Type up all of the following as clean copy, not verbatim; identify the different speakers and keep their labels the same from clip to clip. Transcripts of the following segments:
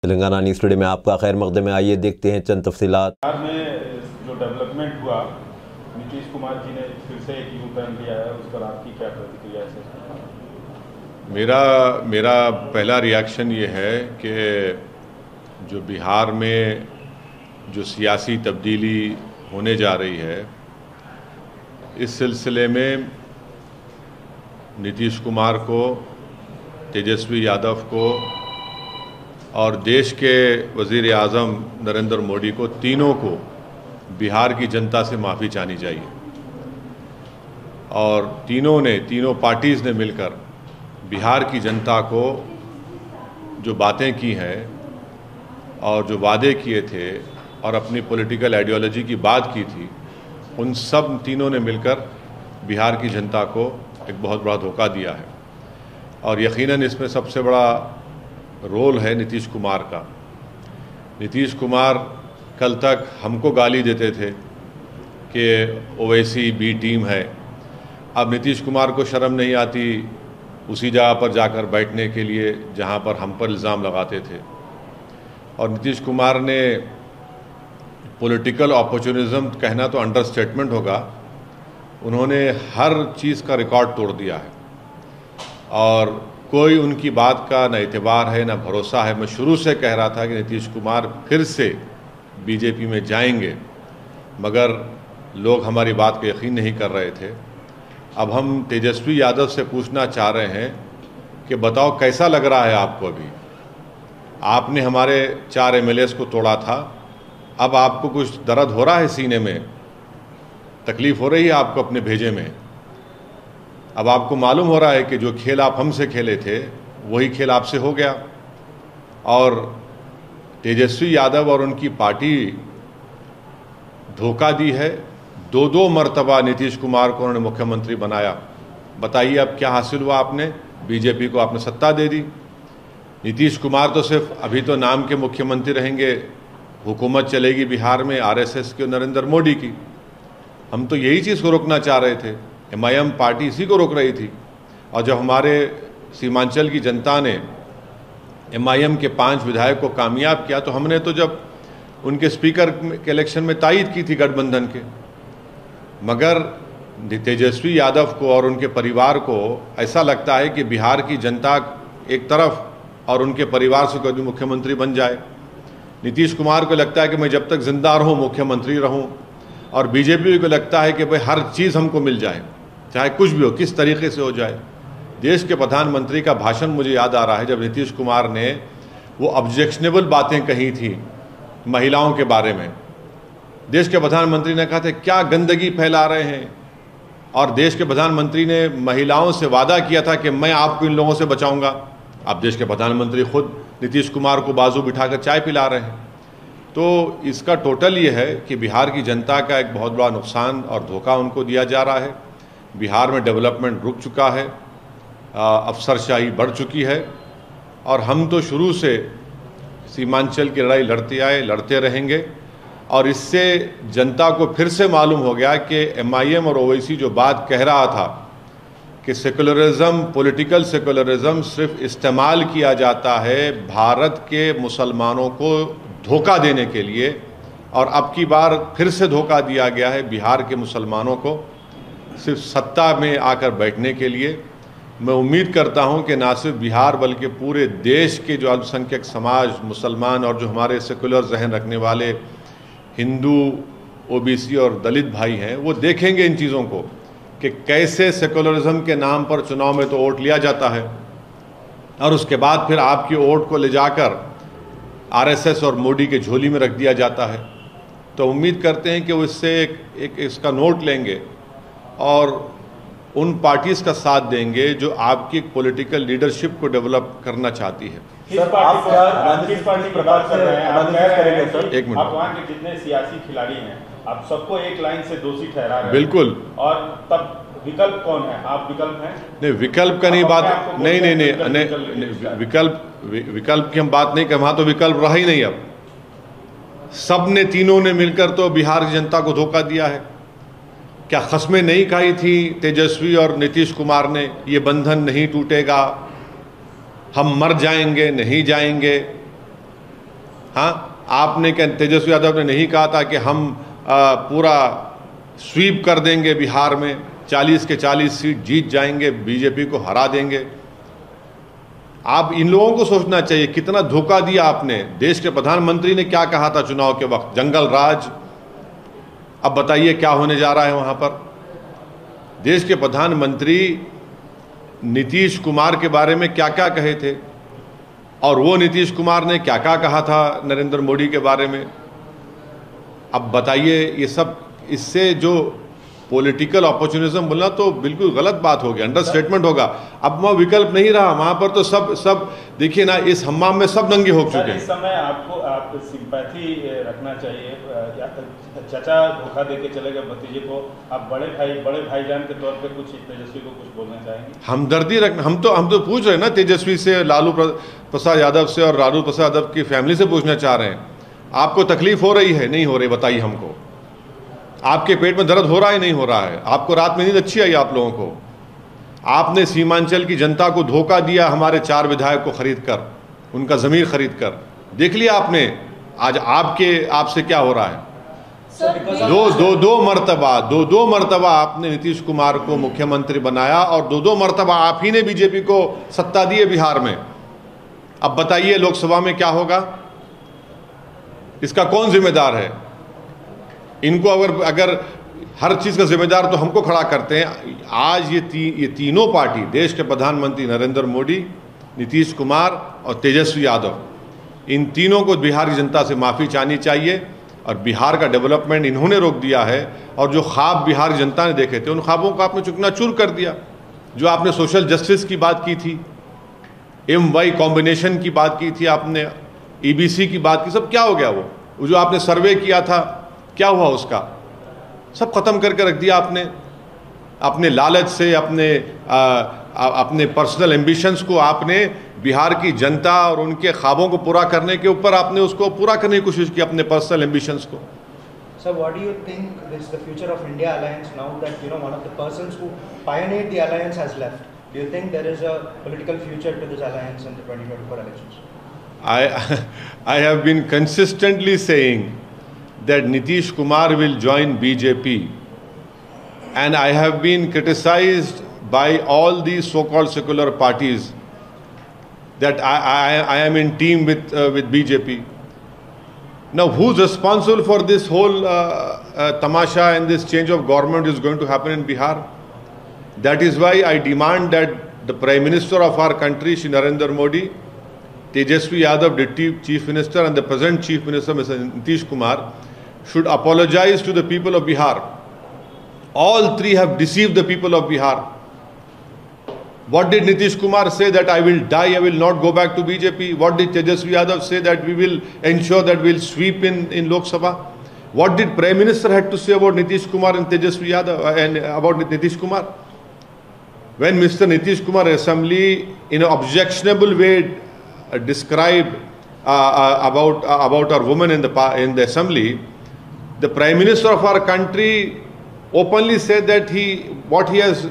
Speaker 1: Telangana news today में आपका खैर मकदम में, आइए देखते हैं चंद तफसीलात।
Speaker 2: बिहार में जो डेवलपमेंट हुआ, नीतीश कुमार जी ने फिर से एक यू टर्न लिया है, उस पर आपकी क्या प्रतिक्रिया है?
Speaker 3: मेरा पहला रिएक्शन ये है कि जो बिहार में जो सियासी तब्दीली होने जा रही है, इस सिलसिले में नीतीश कुमार को, तेजस्वी यादव को और देश के वज़ीर आज़म नरेंद्र मोदी को, तीनों को बिहार की जनता से माफ़ी चाहनी चाहिए। और तीनों पार्टीज़ ने मिलकर बिहार की जनता को जो बातें की हैं और जो वादे किए थे और अपनी पॉलिटिकल आइडियोलॉजी की बात की थी, उन सब तीनों ने मिलकर बिहार की जनता को एक बहुत बड़ा धोखा दिया है। और यकीनन इसमें सबसे बड़ा रोल है नीतीश कुमार का। नीतीश कुमार कल तक हमको गाली देते थे कि ओवैसी बी टीम है। अब नीतीश कुमार को शर्म नहीं आती उसी जगह पर जाकर बैठने के लिए जहां पर हम पर इल्ज़ाम लगाते थे। और नीतीश कुमार ने पॉलिटिकल अपॉर्चुनिज्म कहना तो अंडरस्टेटमेंट होगा, उन्होंने हर चीज़ का रिकॉर्ड तोड़ दिया है और कोई उनकी बात का न एतबार है न भरोसा है। मैं शुरू से कह रहा था कि नीतीश कुमार फिर से बीजेपी में जाएंगे, मगर लोग हमारी बात को यकीन नहीं कर रहे थे। अब हम तेजस्वी यादव से पूछना चाह रहे हैं कि बताओ कैसा लग रहा है आपको? अभी आपने हमारे 4 MLAs को तोड़ा था, अब आपको कुछ दर्द हो रहा है सीने में? तकलीफ़ हो रही है आपको अपने भेजे में? अब आपको मालूम हो रहा है कि जो खेल आप हमसे खेले थे वही खेल आपसे हो गया। और तेजस्वी यादव और उनकी पार्टी धोखा दी है। 2 मरतबा नीतीश कुमार को उन्होंने मुख्यमंत्री बनाया। बताइए अब क्या हासिल हुआ आपने? बीजेपी को आपने सत्ता दे दी। नीतीश कुमार तो सिर्फ अभी तो नाम के मुख्यमंत्री रहेंगे, हुकूमत चलेगी बिहार में RSS की और नरेंद्र मोदी की। हम तो यही चीज़ को रोकना चाह रहे थे। MIM पार्टी इसी को रोक रही थी। और जब हमारे सीमांचल की जनता ने MIM के 5 विधायक को कामयाब किया, तो हमने तो जब उनके स्पीकर के इलेक्शन में तायद की थी गठबंधन के। मगर तेजस्वी यादव को और उनके परिवार को ऐसा लगता है कि बिहार की जनता एक तरफ और उनके परिवार से कभी मुख्यमंत्री बन जाए। नीतीश कुमार को लगता है कि मैं जब तक जिंदा रहूं मुख्यमंत्री रहूं, और बीजेपी को लगता है कि भाई हर चीज़ हमको मिल जाए, चाहे कुछ भी हो, किस तरीके से हो जाए। देश के प्रधानमंत्री का भाषण मुझे याद आ रहा है, जब नीतीश कुमार ने वो ऑब्जेक्शनेबल बातें कही थी महिलाओं के बारे में। देश के प्रधानमंत्री ने कहा था क्या गंदगी फैला रहे हैं, और देश के प्रधानमंत्री ने महिलाओं से वादा किया था कि मैं आपको इन लोगों से बचाऊंगा। अब देश के प्रधानमंत्री खुद नीतीश कुमार को बाजू बिठाकर चाय पिला रहे हैं। तो इसका टोटल ये है कि बिहार की जनता का एक बहुत बड़ा नुकसान और धोखा उनको दिया जा रहा है। बिहार में डेवलपमेंट रुक चुका है, अफसरशाही बढ़ चुकी है, और हम तो शुरू से सीमांचल की लड़ाई लड़ते आए, लड़ते रहेंगे। और इससे जनता को फिर से मालूम हो गया कि MIM और ओवैसी जो बात कह रहा था कि सेकुलरिज्म, पॉलिटिकल सेकुलरिज्म सिर्फ इस्तेमाल किया जाता है भारत के मुसलमानों को धोखा देने के लिए, और अब की बार फिर से धोखा दिया गया है बिहार के मुसलमानों को सिर्फ सत्ता में आकर बैठने के लिए। मैं उम्मीद करता हूं कि ना सिर्फ बिहार बल्कि पूरे देश के जो अल्पसंख्यक समाज, मुसलमान और जो हमारे सेकुलर जहन रखने वाले हिंदू, OBC और दलित भाई हैं, वो देखेंगे इन चीज़ों को कि कैसे सेकुलरिज्म के नाम पर चुनाव में तो वोट लिया जाता है और उसके बाद फिर आपकी वोट को ले जाकर RSS और मोदी के झोली में रख दिया जाता है। तो उम्मीद करते हैं कि वो इससे एक इसका नोट लेंगे और उन पार्टीज़ का साथ देंगे जो आपकी पॉलिटिकल लीडरशिप को डेवलप करना चाहती है।
Speaker 2: सर, आप किस पार्टी की बात कर रहे हैं? आप कह रहे हैं सर,
Speaker 3: एक मिनट,
Speaker 2: आप वहाँ के जितने सियासी खिलाड़ी हैं आप सबको एक लाइन से दोषी ठहरा रहे हैं।
Speaker 3: बिल्कुल।
Speaker 2: और तब विकल्प कौन है? आप विकल्प हैं?
Speaker 3: नहीं, विकल्प का नहीं बात, नहीं, विकल्प की हम बात नहीं कर, वहाँ तो विकल्प रहा ही नहीं। अब सब ने, तीनों ने मिलकर तो बिहार की जनता को धोखा दिया है। क्या कस्में नहीं खाई थी तेजस्वी और नीतीश कुमार ने, ये बंधन नहीं टूटेगा, हम मर जाएंगे, नहीं जाएंगे? हाँ, आपने क्या, तेजस्वी यादव ने नहीं कहा था कि हम पूरा स्वीप कर देंगे बिहार में, 40 के 40 सीट जीत जाएंगे, बीजेपी को हरा देंगे। आप इन लोगों को सोचना चाहिए कितना धोखा दिया आपने। देश के प्रधानमंत्री ने क्या कहा था चुनाव के वक्त, जंगल राज। अब बताइए क्या होने जा रहा है वहां पर। देश के प्रधानमंत्री नीतीश कुमार के बारे में क्या क्या कहे थे, और वो नीतीश कुमार ने क्या क्या कहा था नरेंद्र मोदी के बारे में। अब बताइए, ये सब, इससे जो पॉलिटिकल अपॉर्चुनिज्म बोलना तो बिल्कुल गलत बात होगी, अंडरस्टेटमेंट होगा। अब वहाँ विकल्प नहीं रहा, वहाँ पर तो सब देखिए ना, इस हम्माम में सब दंगे हो चुके हैं।
Speaker 2: इस समय आपको आप सिंपैथी रखना चाहिए। चाचा धोखा देके चले गए भतीजे को, आप बड़े भाईजान के तौर पे कुछ तेजस्वी को कुछ बोलना चाहेंगे?
Speaker 3: हमदर्दी रखना, हम तो पूछ रहे हैं ना तेजस्वी से, लालू प्रसाद यादव से और लालू प्रसाद यादव की फैमिली से पूछना चाह रहे हैं, आपको तकलीफ हो रही है, नहीं हो रही? बताइए हमको। आपके पेट में दर्द हो रहा है, नहीं हो रहा है? आपको रात में नींद अच्छी आई आप लोगों को? आपने सीमांचल की जनता को धोखा दिया, हमारे 4 विधायक को खरीद कर, उनका जमीर खरीद कर। देख लिया आपने आज आपसे क्या हो रहा है। दो मर्तबा आपने नीतीश कुमार को मुख्यमंत्री बनाया, और दो मर्तबा आप ही ने बीजेपी को सत्ता दी है बिहार में। अब बताइए लोकसभा में क्या होगा, इसका कौन जिम्मेदार है? इनको अगर हर चीज़ का जिम्मेदार तो हमको खड़ा करते हैं। आज ये तीनों पार्टी, देश के प्रधानमंत्री नरेंद्र मोदी, नीतीश कुमार और तेजस्वी यादव, इन तीनों को बिहार की जनता से माफ़ी चाहनी चाहिए। और बिहार का डेवलपमेंट इन्होंने रोक दिया है, और जो ख्वाब बिहार की जनता ने देखे थे उन ख्वाबों को आपने चूर कर दिया। जो आपने सोशल जस्टिस की बात की थी, MY कॉम्बिनेशन की बात की थी आपने, EBC की बात की, सब क्या हो गया? वो जो आपने सर्वे किया था, क्या हुआ उसका? सब खत्म करके रख दिया आपने। अपने लालच से, अपने पर्सनल एम्बिशंस को आपने बिहार की जनता और उनके ख्वाबों को पूरा करने के ऊपर आपने उसको पूरा करने की कोशिश की, अपने पर्सनल एम्बिशंस को।
Speaker 4: So what do you think is the future of India Alliance now that one of the persons who pioneered the alliance has left? Do you think there is a political future to this alliance in the 2024 elections?
Speaker 3: I have been consistently saying that Nitish Kumar will join BJP, and I have been criticized by all these so-called secular parties that I am in team with BJP. Now, who's responsible for this whole tamasha and this change of government is going to happen in Bihar? That is why I demand that the Prime Minister of our country, Shri Narendra Modi, Tejaswi Yadav, Deputy Chief Minister, and the present Chief Minister, Mr. Nitish Kumar, should apologize to the people of Bihar. All three have deceived the people of Bihar. What did Nitish Kumar say? That I will die, I will not go back to BJP. What did Tejaswi Yadav say? That we will ensure that we will sweep in Lok Sabha. What did Prime Minister had to say about Nitish Kumar and Tejaswi Yadav and about Nitish Kumar? When Mr. Nitish Kumar Assembly in an objectionable way described about our women in the Assembly, the Prime Minister of our country openly said that what he has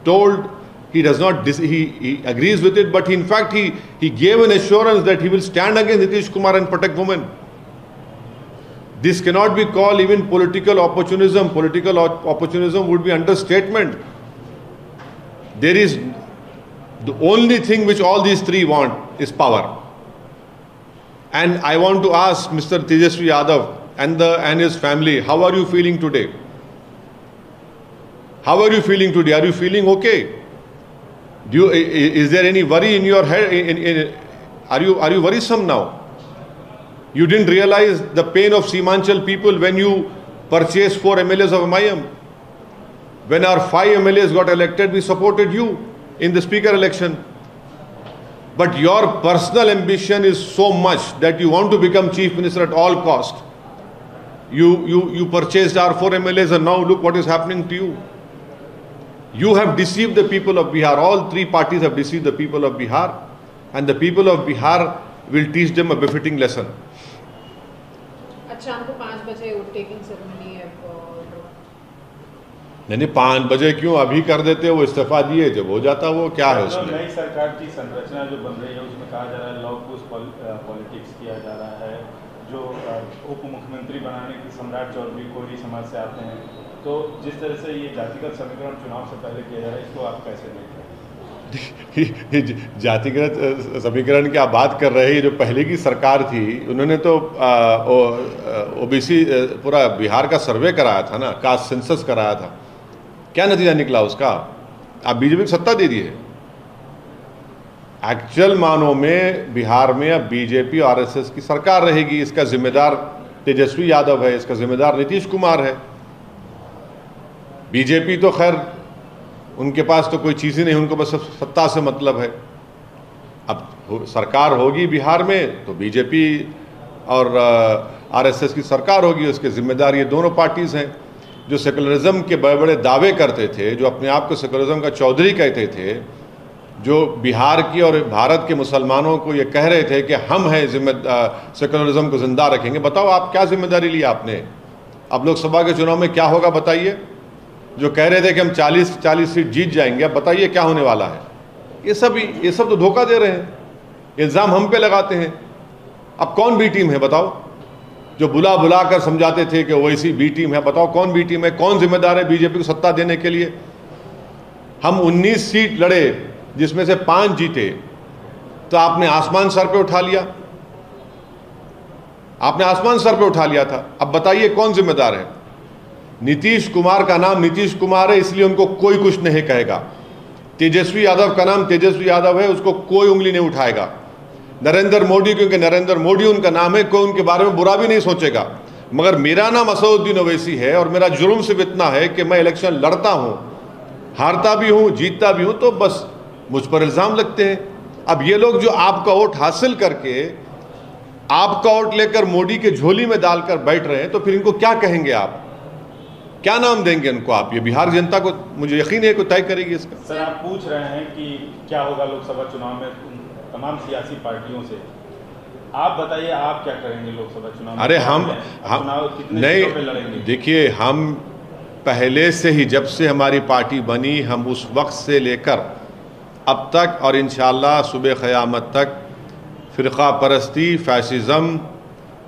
Speaker 3: told, he does not, he agrees with it, but in fact he gave an assurance that he will stand against Nitish Kumar and protect women. This cannot be called even political opportunism. Political opportunism would be understatement. There is the only thing which all these three want is power. And I want to ask Mr. Tejaswi Yadav and his family, how are you feeling today? How are you feeling today? Are you feeling okay? Is there any worry in your head? Are you worrisome now? You didn't realize the pain of Seemanchal people when you purchased 4 MLAs of MIM. When our 5 MLAs got elected, we supported you in the speaker election. But your personal ambition is so much that you want to become chief minister at all cost. You purchased our 4 MLAs and now look what is happening to you. You have deceived the people of Bihar. All three parties have deceived the people of Bihar, and the people of Bihar will teach them a befitting lesson.
Speaker 5: आज शाम को 5 बजे vote taking ceremony है.
Speaker 3: नहीं 5 बजे क्यों, अभी कर देते, वो इस्तीफा दिए जब हो जाता, वो क्या है
Speaker 2: जो
Speaker 3: उसमें।
Speaker 2: नई सरकार की संरचना जो बन रही है उसमें कहा जा रहा है लॉ पुश पॉलिटिक्स किया जा रहा है, जो उप मुख्यमंत्री बनाने की सम्राट चौधरी कोहली समाज से आते हैं, तो जिस तरह से ये जातिगत समीकरण चुनाव से पहले किया जा रहा है, इसको आप कैसे देखते हैं?
Speaker 3: जातिगत समीकरण की आप बात कर रहे हैं, जो पहले की सरकार थी उन्होंने तो ओबीसी पूरा बिहार का सर्वे कराया था ना, कास्ट सेंसस कराया था, क्या नतीजा निकला उसका? आप बीजेपी को सत्ता दे दी है। एक्चुअल मानों में बिहार में अब बीजेपी और आरएसएस की सरकार रहेगी। इसका जिम्मेदार तेजस्वी यादव है, इसका जिम्मेदार नीतीश कुमार है। बीजेपी तो खैर उनके पास तो कोई चीज़ ही नहीं, उनको बस सत्ता से मतलब है। अब सरकार होगी बिहार में तो बीजेपी और आरएसएस की सरकार होगी, उसके जिम्मेदार ये दोनों पार्टीज हैं। जो सेकुलरिज्म के बड़े बड़े दावे करते थे, जो अपने आप को सेकुलरिज्म का चौधरी कहते थे, जो बिहार की और भारत के मुसलमानों को ये कह रहे थे कि हम हैं सेकुलरिज्म को जिंदा रखेंगे, बताओ आप क्या जिम्मेदारी ली आपने? अब लोकसभा के चुनाव में क्या होगा बताइए? जो कह रहे थे कि हम 40 सीट जीत जाएंगे, अब बताइए क्या होने वाला है? ये सब तो धोखा दे रहे हैं, इल्ज़ाम हम पे लगाते हैं। अब कौन बी टीम है बताओ? जो बुला बुला कर समझाते थे कि वैसी बी टीम है, बताओ कौन बी टीम है? कौन जिम्मेदार है बीजेपी को सत्ता देने के लिए? हम 19 सीट लड़े जिसमें से 5 जीते, तो आपने आसमान सर पे उठा लिया, आपने आसमान सर पे उठा लिया था। अब बताइए कौन जिम्मेदार है? नीतीश कुमार का नाम नीतीश कुमार है, इसलिए उनको कोई कुछ नहीं कहेगा। तेजस्वी यादव का नाम तेजस्वी यादव है, उसको कोई उंगली नहीं उठाएगा। नरेंद्र मोदी, क्योंकि नरेंद्र मोदी उनका नाम है, कोई उनके बारे में बुरा भी नहीं सोचेगा। मगर मेरा नाम असदुद्दीन ओवैसी है और मेरा जुर्म सिर्फ इतना है कि मैं इलेक्शन लड़ता हूं, हारता भी हूं, जीतता भी हूं, तो बस मुझ पर इल्ज़ाम लगते हैं। अब ये लोग जो आपका वोट हासिल करके आपका वोट लेकर मोदी के झोली में डालकर बैठ रहे हैं, तो फिर इनको क्या कहेंगे आप? क्या नाम देंगे इनको आप? ये बिहार जनता को, मुझे यकीन है, को तय करेगी इसका।
Speaker 2: सर आप पूछ रहे हैं कि क्या होगा लोकसभा चुनाव में तमाम सियासी पार्टियों से, आप बताइए आप क्या करेंगे लोकसभा चुनाव में?
Speaker 3: अरे हम
Speaker 2: कितने
Speaker 3: नहीं,
Speaker 2: सीटों पे लड़ेंगे?
Speaker 3: देखिए, हम पहले से ही, जब से हमारी पार्टी बनी, हम उस वक्त से लेकर अब तक और इंशाअल्लाह सुबह क़यामत तक फ़िरक़ा परस्ती, फैसिज़म,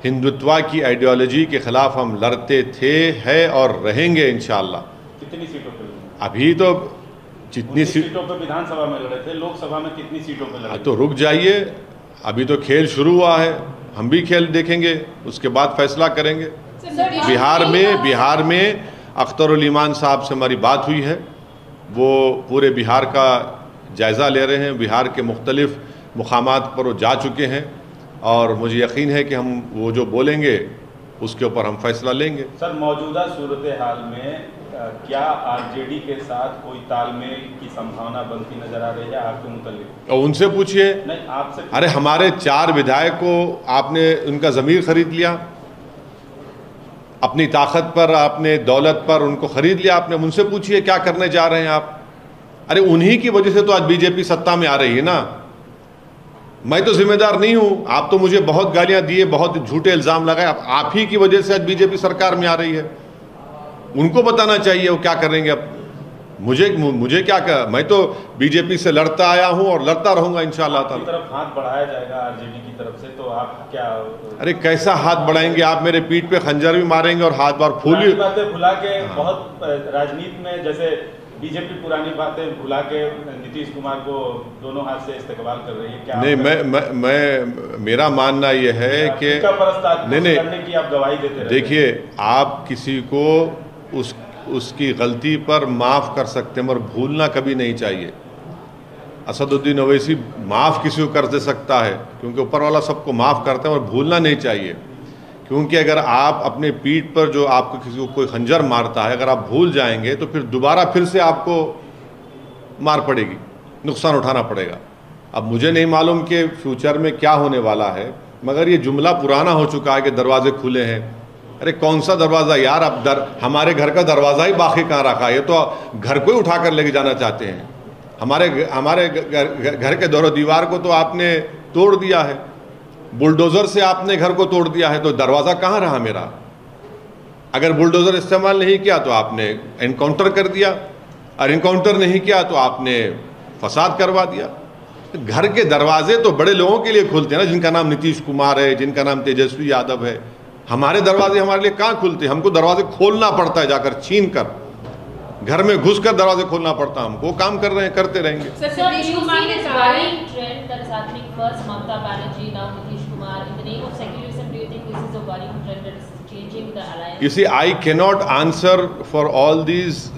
Speaker 3: हिंदुत्व की आइडियोलॉजी के ख़िलाफ़ हम लड़ते थे, है और रहेंगे इंशाअल्लाह।
Speaker 2: कितनी सीटों पे लड़ेंगे?
Speaker 3: अभी तो जितनी
Speaker 2: सीटों पे विधानसभा में लड़े थे, लोकसभा में कितनी सीटों पे लड़े?
Speaker 3: तो रुक जाइए, अभी तो खेल शुरू हुआ है, हम भी खेल देखेंगे, उसके बाद फैसला करेंगे। बिहार में अख्तरुल ईमान साहब से हमारी बात हुई है, वो पूरे बिहार का जायज़ा ले रहे हैं, बिहार के मुख्तलिफ मुकामात पर वो जा चुके हैं और मुझे यकीन है कि हम वो जो बोलेंगे उसके ऊपर हम फैसला लेंगे।
Speaker 2: सर मौजूदा सूरत हाल में क्या आरजेडी के साथ कोई तालमेल की संभावना बनती नजर आ रही है आपके मुतालिक?
Speaker 3: और उनसे पूछिए।
Speaker 2: नहीं आपसे।
Speaker 3: अरे हमारे 4 विधायक को आपने उनका ज़मीर खरीद लिया, अपनी ताकत पर, आपने दौलत पर उनको खरीद लिया आपने। उनसे पूछिए क्या करने जा रहे हैं आप। अरे उन्हीं की वजह से तो आज बीजेपी सत्ता में आ रही है ना, मैं तो जिम्मेदार नहीं हूं। आप तो मुझे बहुत गालियां दिए, बहुत झूठे इल्ज़ाम लगाए, आप ही की वजह से आज बीजेपी सरकार में आ रही है। उनको बताना चाहिए वो क्या करेंगे। अब मुझे क्या कर, मैं तो बीजेपी से लड़ता आया हूं और लड़ता रहूंगा इंशाअल्लाह ताला।
Speaker 2: तरफ हाथ बढ़ाया जाएगा आरजेडी की तरफ से, तो आप क्या?
Speaker 3: अरे कैसा हाथ बढ़ाएंगे आप? मेरे पीठ पे खंजर भी मारेंगे और हाथ बार फूली
Speaker 2: बातें भुला के। बहुत राजनीति में जैसे बीजेपी पुरानी बातें भुला के नीतीश कुमार को दोनों हाथ से इस्तेमाल कर रही है, क्या?
Speaker 3: नहीं, मैं मेरा मानना यह है कि नहीं
Speaker 2: करने की आप गवाही देते हैं।
Speaker 3: देखिए, आप किसी को उसकी गलती पर माफ़ कर सकते हैं, मगर भूलना कभी नहीं चाहिए। असदुद्दीन ओवैसी माफ़ किसी को कर दे सकता है, क्योंकि ऊपर वाला सबको माफ़ करता है, और भूलना नहीं चाहिए। क्योंकि अगर आप अपने पीठ पर जो आपको किसी को कोई खंजर मारता है, अगर आप भूल जाएंगे तो फिर दोबारा फिर से आपको मार पड़ेगी, नुकसान उठाना पड़ेगा। अब मुझे नहीं मालूम कि फ्यूचर में क्या होने वाला है, मगर ये जुमला पुराना हो चुका है कि दरवाजे खुले हैं। अरे कौन सा दरवाज़ा यार? अब हमारे घर का दरवाज़ा ही बाकी कहाँ रखा है? ये तो घर को ही उठा कर लेके जाना चाहते हैं। हमारे घर के दौर दीवार को तो आपने तोड़ दिया है, बुलडोज़र से आपने घर को तोड़ दिया है, तो दरवाज़ा कहाँ रहा मेरा? अगर बुलडोजर इस्तेमाल नहीं किया तो आपने एनकाउंटर कर दिया, और एनकाउंटर नहीं किया तो आपने फसाद करवा दिया। घर के दरवाजे तो बड़े लोगों के लिए खुलते हैं ना, जिनका नाम नीतीश कुमार है, जिनका नाम तेजस्वी यादव है। हमारे दरवाजे हमारे लिए कहाँ खुलते हैं? हमको दरवाजे खोलना पड़ता है, जाकर छीन कर, घर में घुसकर दरवाजे खोलना पड़ता है हमको। वो काम कर रहे हैं, करते रहेंगे। You see, I cannot answer for all these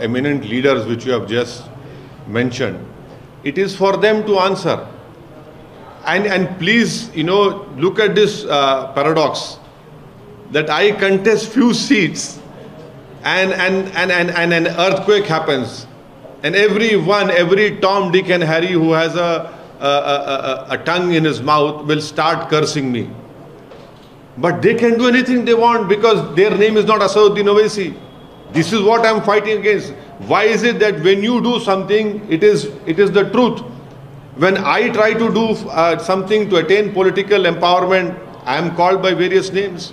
Speaker 3: eminent leaders which you have just mentioned. It is for them to answer. And please, look at this paradox that I contest few seats, and an earthquake happens, and every Tom, Dick, and Harry who has a tongue in his mouth will start cursing me. But they can do anything they want because their name is not Asaduddin Owaisi. This is what I am fighting against. Why is it that when you do something, it is the truth? When I try to do something to attain political empowerment, I am called by various names.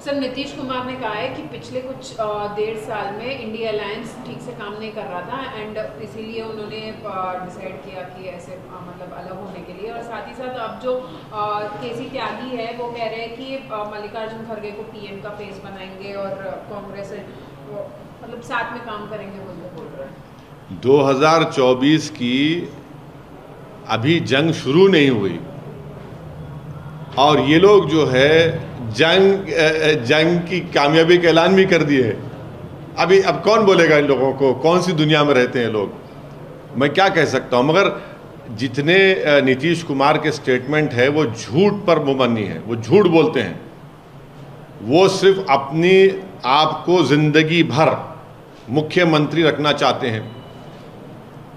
Speaker 5: Sir, Nitish Kumar ने कहा है कि पिछले कुछ 1.5 साल में India alliance ठीक से काम नहीं कर रहा था, एंड इसीलिए उन्होंने डिसाइड किया कि ऐसे मतलब अलग होने के लिए। और साथ ही साथ अब जो केसी त्यागी है वो कह रहे हैं कि मल्लिकार्जुन खड़गे को पीएम का फेस बनाएंगे और कांग्रेस मतलब साथ में काम करेंगे, बोल रहे हैं।
Speaker 3: 2024 की अभी जंग शुरू नहीं हुई और ये लोग जो है जंग की कामयाबी का ऐलान भी कर दिए है। अब कौन बोलेगा इन लोगों को? कौन सी दुनिया में रहते हैं लोग? मैं क्या कह सकता हूँ, मगर जितने नीतीश कुमार के स्टेटमेंट है वो झूठ पर मुबन्नी है, वो झूठ बोलते हैं। वो सिर्फ अपनी आप को जिंदगी भर मुख्यमंत्री रखना चाहते हैं।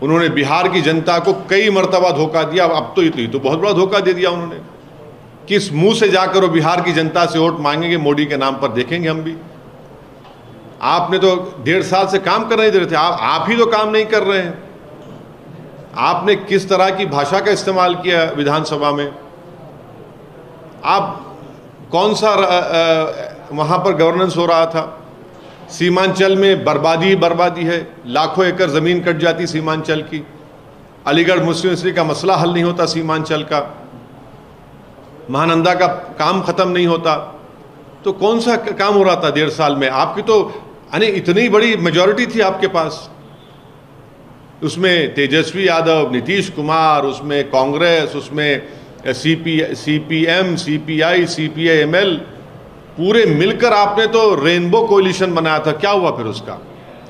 Speaker 3: उन्होंने बिहार की जनता को कई मर्तबा धोखा दिया, अब तो बहुत बड़ा धोखा दे दिया उन्होंने। किस मुंह से जाकर वो बिहार की जनता से वोट मांगेंगे मोदी के नाम पर, देखेंगे हम भी। आपने तो 1.5 साल से काम कर नहीं दे रहे थे, आप ही तो काम नहीं कर रहे हैं। आपने किस तरह की भाषा का इस्तेमाल किया विधानसभा में? आप कौन सा वहां पर गवर्नेंस हो रहा था? सीमांचल में बर्बादी है, लाखों एकड़ जमीन कट जाती सीमांचल की। अलीगढ़ मुस्लिम यूनिवर्सिटी का मसला हल नहीं होता सीमांचल का, महानंदा का काम खत्म नहीं होता। तो कौन सा काम हो रहा था 1.5 साल में? आपकी तो इतनी बड़ी मेजॉरिटी थी आपके पास, उसमें तेजस्वी यादव, नीतीश कुमार, उसमें कांग्रेस, उसमें सीपीएम, सीपीआई, सीपीआईएमएल, पूरे मिलकर आपने तो रेनबो कोलिशन बनाया था। क्या हुआ फिर उसका?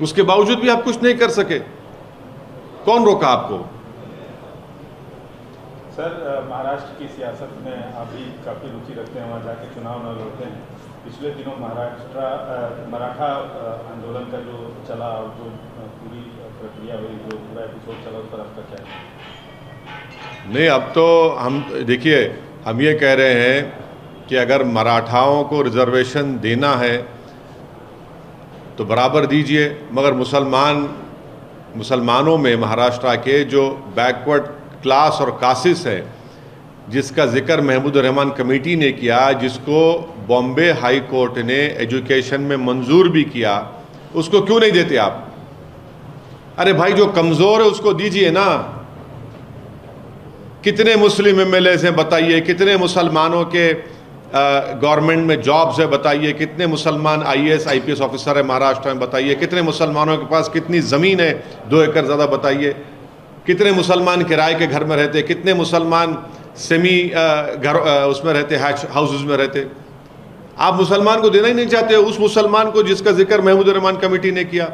Speaker 3: उसके बावजूद भी आप कुछ नहीं कर सके। कौन रोका आपको?
Speaker 2: सर, महाराष्ट्र की सियासत में आप भी काफ़ी रुचि रखते हैं, वहाँ जाके चुनाव न लड़ते हैं। पिछले दिनों मराठा आंदोलन का जो चला और जो पूरी प्रक्रिया हुई, जो पूरा एपिसोड चला, उस पर आपका क्या है?
Speaker 3: नहीं, अब तो हम देखिए, हम ये कह रहे हैं कि अगर मराठाओं को रिजर्वेशन देना है तो बराबर दीजिए, मगर मुसलमानों में महाराष्ट्र के जो बैकवर्ड क्लास और कासिस है, जिसका जिक्र महमूद रहमान कमेटी ने किया, जिसको बॉम्बे हाई कोर्ट ने एजुकेशन में मंजूर भी किया, उसको क्यों नहीं देते आप? अरे भाई, जो कमज़ोर है उसको दीजिए ना। कितने मुस्लिम एमएलएस हैं बताइए, कितने मुसलमानों के गवर्नमेंट में जॉब्स है बताइए, कितने मुसलमान आईएएस आईपीएस ऑफिसर है महाराष्ट्र में बताइए, कितने मुसलमानों के पास कितनी ज़मीन है 2 एकड़ ज़्यादा बताइए, कितने मुसलमान किराए के घर में रहते, कितने मुसलमान सेमी घर उसमें रहते, हाउसेज में रहते। आप मुसलमान को देना ही नहीं चाहते, उस मुसलमान को जिसका जिक्र महमूद रहमान कमेटी ने किया।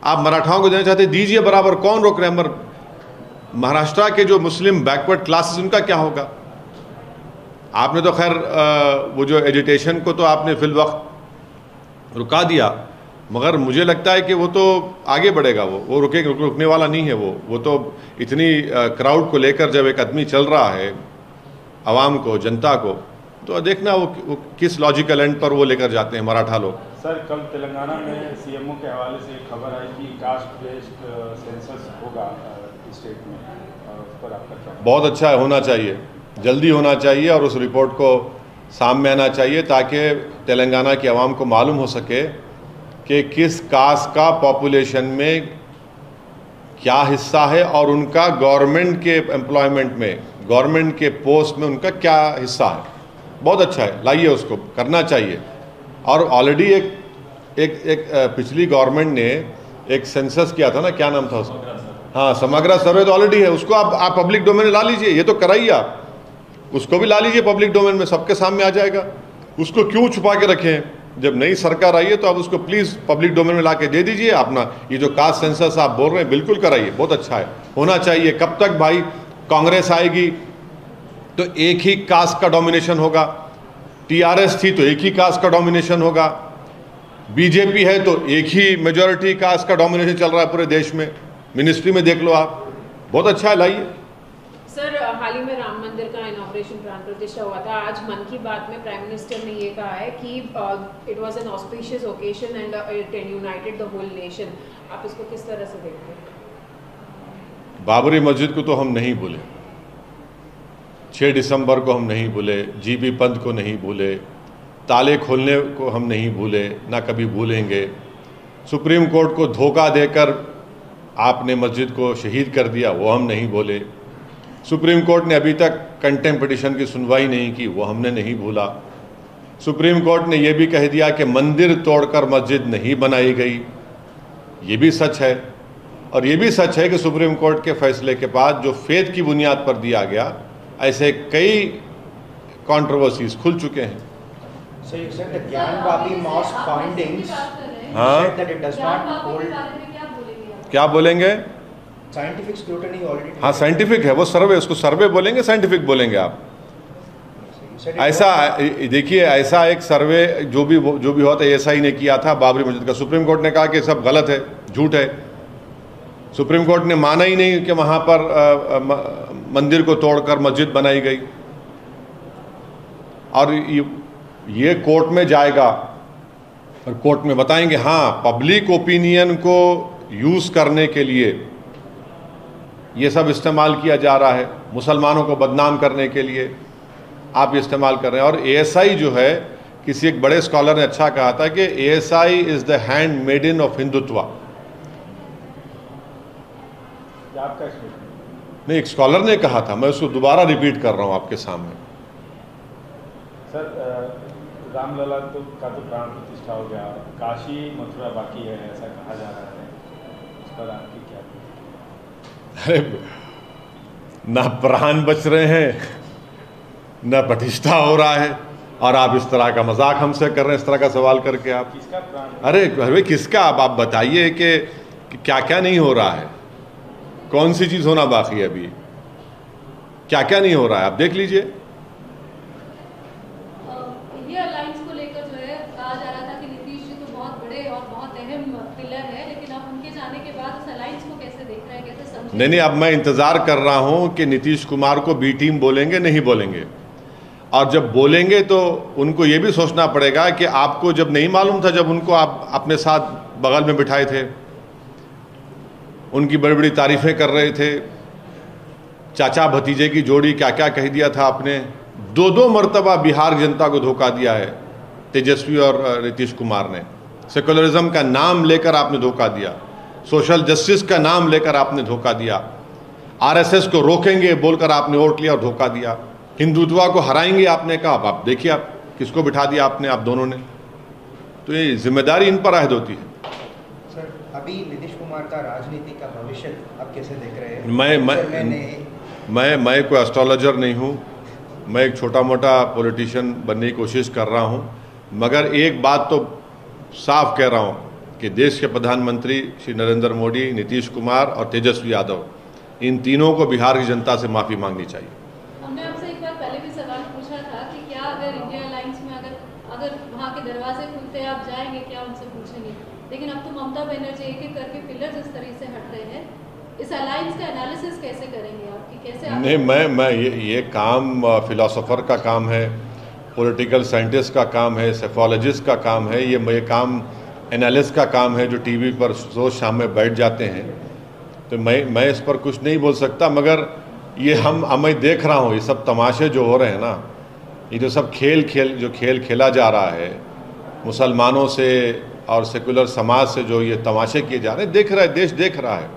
Speaker 3: आप मराठाओं को देना चाहते, दीजिए बराबर, कौन रोक रहे हैं? महाराष्ट्र के जो मुस्लिम बैकवर्ड क्लासेस, उनका क्या होगा? आपने तो खैर वो जो एजुटेशन को तो आपने फिल वक्त रुका दिया, मगर मुझे लगता है कि वो तो आगे बढ़ेगा, वो रुकने वाला नहीं है। वो तो इतनी क्राउड को लेकर जब एक आदमी चल रहा है, आवाम को, जनता को, तो देखना वो किस लॉजिकल एंड पर वो लेकर जाते हैं मराठा लोग।
Speaker 2: सर, कल तेलंगाना में सीएमओ के हवाले से एक खबर आई कि कास्ट बेस्ड सेंसस होगा स्टेट में, उस पर आपका क्या?
Speaker 3: बहुत अच्छा है, होना चाहिए, जल्दी होना चाहिए, और उस रिपोर्ट को सामने आना चाहिए ताकि तेलंगाना की आवाम को मालूम हो सके कि किस कास्ट का पॉपुलेशन में क्या हिस्सा है और उनका गवर्नमेंट के एम्प्लॉयमेंट में, गवर्नमेंट के पोस्ट में उनका क्या हिस्सा है। बहुत अच्छा है, लाइए, उसको करना चाहिए। और ऑलरेडी एक पिछली गवर्नमेंट ने एक सेंसस किया था ना, क्या नाम था उसका, हाँ, समग्र सर्वे तो ऑलरेडी है, उसको आप पब्लिक डोमेन में ला लीजिए। ये तो कराइए, आप उसको भी ला लीजिए पब्लिक डोमेन में, सबके सामने आ जाएगा। उसको क्यों छुपा के रखे हैं? जब नई सरकार आई है तो आप उसको प्लीज़ पब्लिक डोमेन में ला के दे दीजिए। अपना ये जो कास्ट सेंसस आप बोल रहे हैं, बिल्कुल कराइए, बहुत अच्छा है, होना चाहिए। कब तक भाई कांग्रेस आएगी तो एक ही कास्ट का डोमिनेशन होगा, टीआरएस थी तो एक ही कास्ट का डोमिनेशन होगा, बीजेपी है तो एक ही मेजॉरिटी कास्ट का डोमिनेशन चल रहा है पूरे देश में। मिनिस्ट्री में देख लो आप, बहुत अच्छा है, लाइए।
Speaker 5: सर, हाल ही में राम मंदिर का इनॉग्रेशन, प्राण प्रतिष्ठा हुआ था। आज मन की बात में प्राइम मिनिस्टर ने ये कहा है कि it was an auspicious occasion and it united the whole nation. आप इसको किस तरह से देखते हैं?
Speaker 3: बाबरी मस्जिद को तो हम नहीं भूले, 6 दिसंबर को हम नहीं भूले, जीबी पंत को नहीं भूले, ताले खोलने को हम नहीं भूले, ना कभी भूलेंगे। सुप्रीम कोर्ट को धोखा देकर आपने मस्जिद को शहीद कर दिया, वो हम नहीं भूले। सुप्रीम कोर्ट ने अभी तक कंटेम्प्ट पिटीशन की सुनवाई नहीं की, वो हमने नहीं भूला। सुप्रीम कोर्ट ने यह भी कह दिया कि मंदिर तोड़कर मस्जिद नहीं बनाई गई, ये भी सच है। और ये भी सच है कि सुप्रीम कोर्ट के फैसले के बाद जो फेथ की बुनियाद पर दिया गया, ऐसे कई कंट्रोवर्सीज खुल चुके हैं।
Speaker 4: So you said the Gyan Wapi mosque findings, you
Speaker 3: हाँ,
Speaker 4: said that it does not hold
Speaker 3: क्या बोलेंगे?
Speaker 4: scientific scrutiny already.
Speaker 3: हाँ, साइंटिफिक है वो सर्वे, उसको सर्वे बोलेंगे, साइंटिफिक बोलेंगे आप।
Speaker 4: You said it
Speaker 3: ऐसा देखिए, ऐसा एक सर्वे जो भी हुआ था, एएसआई ने किया था बाबरी मस्जिद का। सुप्रीम कोर्ट ने कहा कि सब गलत है, झूठ है। सुप्रीम कोर्ट ने माना ही नहीं कि वहाँ पर मंदिर को तोड़कर मस्जिद बनाई गई। और ये कोर्ट में जाएगा और कोर्ट में बताएंगे हाँ, पब्लिक ओपिनियन को यूज़ करने के लिए ये सब इस्तेमाल किया जा रहा है, मुसलमानों को बदनाम करने के लिए आप इस्तेमाल कर रहे हैं। और एएसआई जो है, किसी एक बड़े स्कॉलर ने अच्छा कहा था कि ASI is the handmaiden of Hindutva.
Speaker 2: आपका
Speaker 3: नहीं, एक स्कॉलर ने कहा था, मैं उसको दोबारा रिपीट कर रहा हूँ आपके सामने।
Speaker 2: सर, रामलला का तो प्राण प्रतिष्ठा हो गया, काशी मथुरा बाकी है ऐसा कहा जा रहा है, उस पर आपकी क्या?
Speaker 3: अरे, ना प्राण बच रहे हैं, ना प्रतिष्ठा हो रहा है, और आप इस तरह का मजाक हमसे कर रहे हैं, इस तरह का सवाल करके आप।
Speaker 2: किसका प्राण?
Speaker 3: अरे किसका? आप बताइए कि क्या क्या नहीं हो रहा है, कौन सी चीज़ होना बाकी है अभी, क्या क्या नहीं हो रहा है, आप देख लीजिए।
Speaker 6: ये अलायंस को लेकर जो है कहा जा रहा था कि नीतीश जी तो बहुत बड़े और बहुत अहम पिलर है, लेकिन अब उनके जाने के बाद उस अलायंस को कैसे देख रहे हैं, कैसे समझ?
Speaker 3: नहीं, अब मैं इंतज़ार कर रहा हूं कि नीतीश कुमार को बी टीम बोलेंगे नहीं बोलेंगे। और जब बोलेंगे तो उनको ये भी सोचना पड़ेगा कि आपको जब नहीं मालूम था, जब उनको आप अपने साथ बगल में बिठाए थे, उनकी बड़ी बड़ी तारीफ़ें कर रहे थे, चाचा भतीजे की जोड़ी क्या क्या कह दिया था आपने। 2 मरतबा बिहार जनता को धोखा दिया है तेजस्वी और नीतीश कुमार ने। सेकुलरिज्म का नाम लेकर आपने धोखा दिया, सोशल जस्टिस का नाम लेकर आपने धोखा दिया, आरएसएस को रोकेंगे बोलकर आपने वोट लिया और धोखा दिया, हिंदुत्व को हराएंगे आपने कहा। अब आप देखिए आप किसको बिठा दिया आपने, आप दोनों ने। तो ये जिम्मेदारी इन पर आयद होती है।
Speaker 4: सर, अभी नीतीश कुमार का राजनीति का भविष्य आप कैसे देख रहे हैं?
Speaker 3: मैं कोई एस्ट्रोलॉजर नहीं हूँ, मैं एक छोटा मोटा पॉलिटिशियन बनने की कोशिश कर रहा हूँ, मगर एक बात तो साफ कह रहा हूँ कि देश के प्रधानमंत्री श्री नरेंद्र मोदी, नीतीश कुमार और तेजस्वी यादव, इन तीनों को बिहार की जनता से माफ़ी मांगनी चाहिए।
Speaker 6: हमने आपसे एक बार पहले भी सवाल पूछा था कि क्या अगर इंडिया अलायंस में अगर वहाँ के दरवाजे खुलते आप जाएंगे, क्या उनसे पूछेंगे? लेकिन अब तो ममता बनर्जी एक एक करके पिलर जिस तरह से हट रहे हैं, इस अलायंस का एनालिसिस कैसे करेंगे आपकी, कैसे आप?
Speaker 3: नहीं, मैं ये काम फिलोसोफर का काम है, पॉलिटिकल साइंटिस्ट का काम है, सेफोलॉजिस्ट का काम है, ये काम एनालिस्ट का काम है जो टीवी पर रोज शाम में बैठ जाते हैं। तो मैं इस पर कुछ नहीं बोल सकता, मगर ये मैं देख रहा हूँ, ये सब तमाशे जो हो रहे हैं ना, ये जो सब खेल खेला जा रहा है मुसलमानों से और सेकुलर समाज से, जो ये तमाशे किए जा रहे हैं, देख रहा है, देश देख रहा है।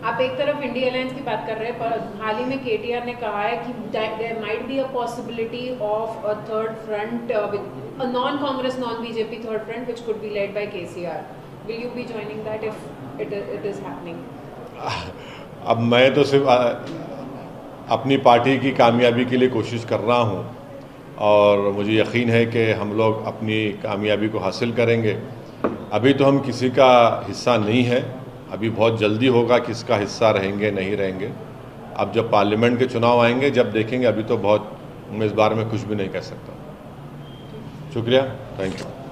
Speaker 5: आप एक तरफ इंडिया अलायंस की बात कर रहे हैं, पर हाल ही में केटीआर ने कहा है कि there might be a possibility of a third front, a non Congress non BJP third front which could be led by KCR. Will you be joining that if it is happening?
Speaker 3: अब मैं तो सिर्फ अपनी party की कामयाबी के लिए कोशिश कर रहा हूँ और मुझे यकीन है कि हम लोग अपनी कामयाबी को हासिल करेंगे। अभी तो हम किसी का हिस्सा नहीं है, अभी बहुत जल्दी होगा किसका हिस्सा रहेंगे नहीं रहेंगे। अब जब पार्लियामेंट के चुनाव आएंगे जब देखेंगे, अभी तो बहुत मैं इस बारे में कुछ भी नहीं कह सकता। शुक्रिया, थैंक यू।